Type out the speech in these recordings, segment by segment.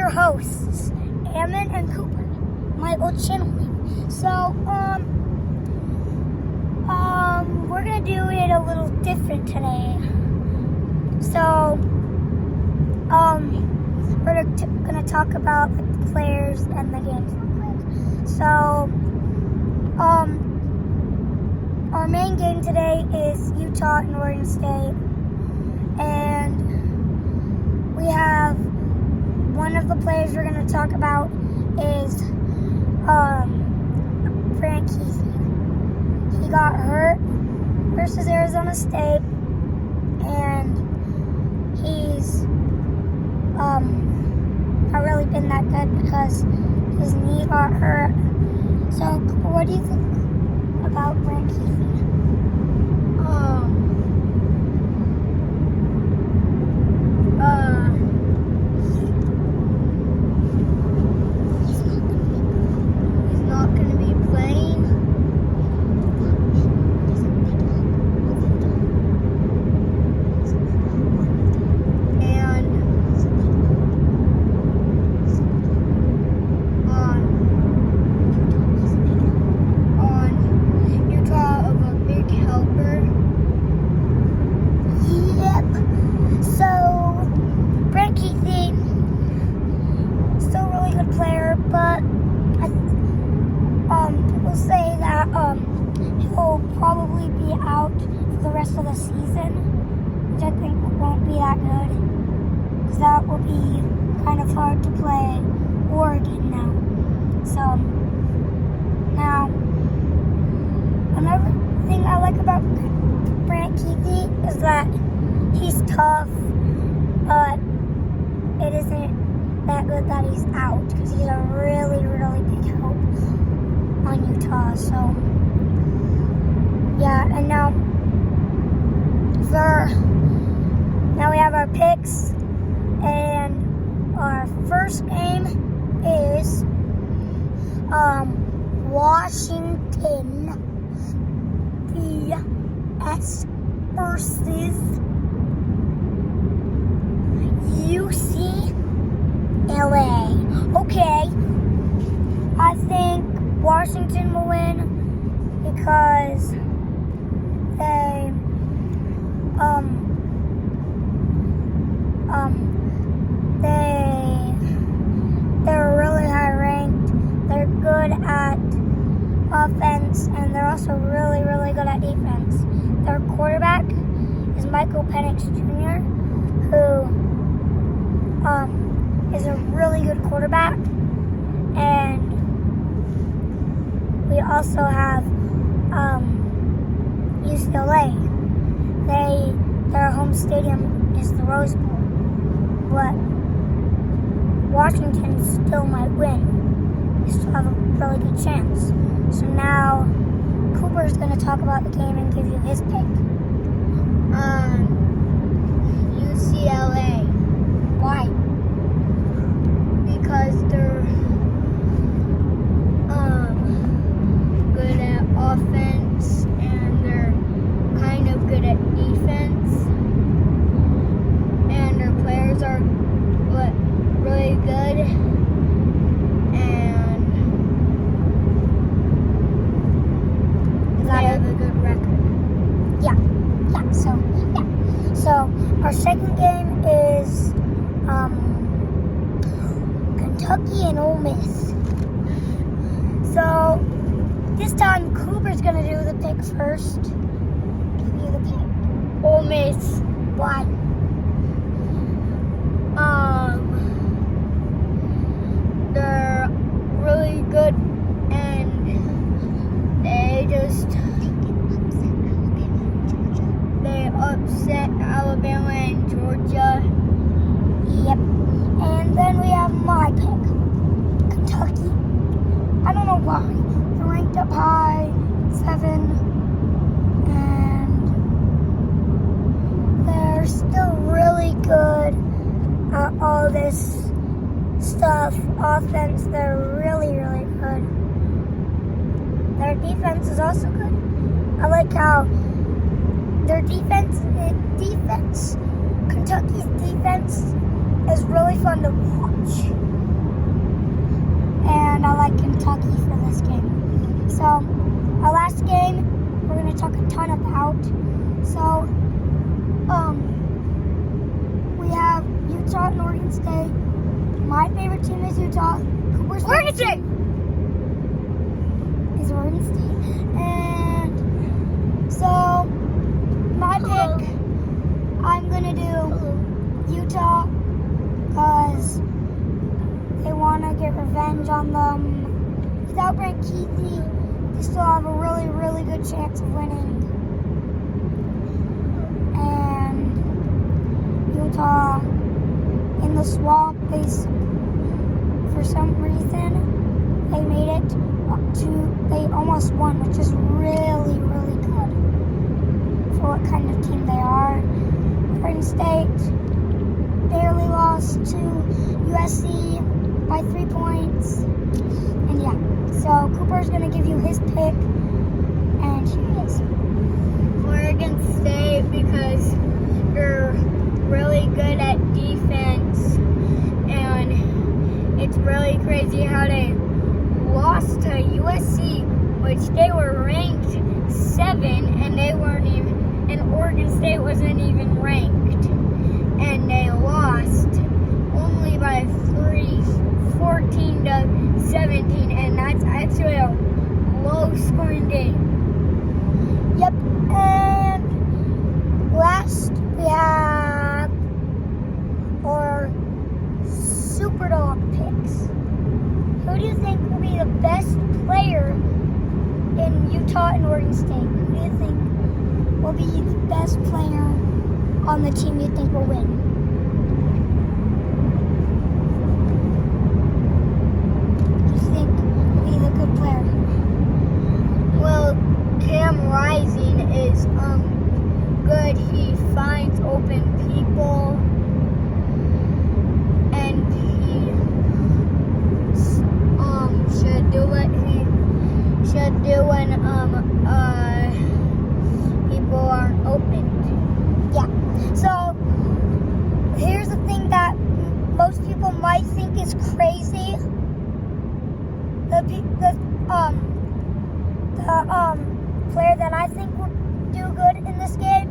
your hosts, Ammon and Cooper, my old channel name. So, we're gonna do it a little different today. So, we're gonna talk about the players and the games. So, our main game today is Utah and Oregon State, and we have one of the players we're going to talk about is Brant Kuithe. He got hurt versus Arizona State, and he's not really been that good because his knee got hurt. So, what do you think about Brant Kuithe? He's not going to be playing. And on Utah of a big helper. Yep. So, Brant Kuithe, still a really good player, but people say that he'll probably be out for the rest of the season, which I think won't be that good, because that will be kind of hard to play Oregon now. So, now, another thing I like about Brant Kuithe is that he's tough, but it isn't that good that he's out, because he's a really, really big help on Utah. So, yeah, and now we have our picks, and our first game is Washington vs UCLA. Okay, I think Washington will win because they're really high ranked. They're good at offense, and they're also really, really good at defense. Their quarterback is Michael Penix Jr., who is a really good quarterback. And we also have UCLA. Their home stadium is the Rose Bowl, but Washington still might win. They still have a really good chance. So now Cooper's going to talk about the game and give you his pick. UCLA. Why? Because they're good at offense, and they're kind of good at defense, and their players are really good, and they have a good record. Yeah. So our second game is Kentucky and Ole Miss. So this time Cooper's gonna do the pick first. Give you the pick. Ole Miss. Why? They're really good, and they upset Alabama and Georgia. Yep. And then we have my pick, Kentucky. I don't know why. They're ranked up high, 7, and they're still really good at all this stuff. Offense, they're really, really good. Their defense is also good. I like how their defense, Kentucky's defense is really fun to watch. and I like Kentucky for this game. So, our last game, we're going to talk a ton about. So, we have Utah and Oregon State. My favorite team is Utah. Cooper's Oregon State! Is Oregon State. And so, my pick, I'm going to do Utah because they want to get revenge on them. Without Brent Keithley, they still have a really, really good chance of winning. And Utah, in the swamp, for some reason, they made it they almost won, which is really, really good for what kind of team they are. Oregon State barely lost to USC by 3 points. And yeah, so Cooper's going to give you his pick, and here it is. Oregon State because they're really good at defense, and it's really crazy how they lost to USC, which they were ranked 7, and they weren't even, and Oregon State wasn't even ranked, and they lost only by 14-17, and that's actually a low-scoring game. Yep, and last we have our Superdog picks. Who do you think will be the best player in Utah and Oregon State? Who do you think will be the best player on the team you think will win? Who do you think will be the good player? Well, Cam Rising is good. He finds open people, and he should do what he should do when people aren't open. Yeah. So here's the thing that most people might think is crazy. The player that I think will do good in this game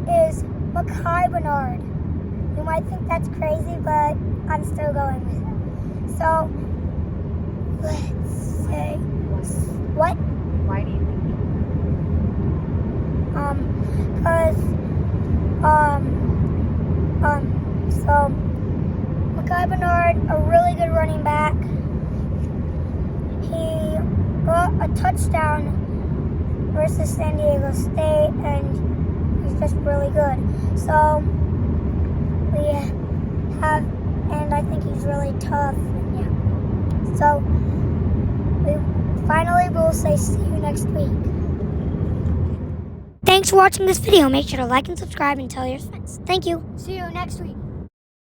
is Mekhi Bernard. You might think that's crazy, but I'm still going with it. So let's say what? Why do you think? So Mekhi Bernard, a really good running back. He got a touchdown versus San Diego State, and he's just really good. So we have, and I think he's really tough. And yeah. So finally we'll say see you next week. Thanks for watching this video. Make sure to like and subscribe and tell your friends. Thank you. See you next week.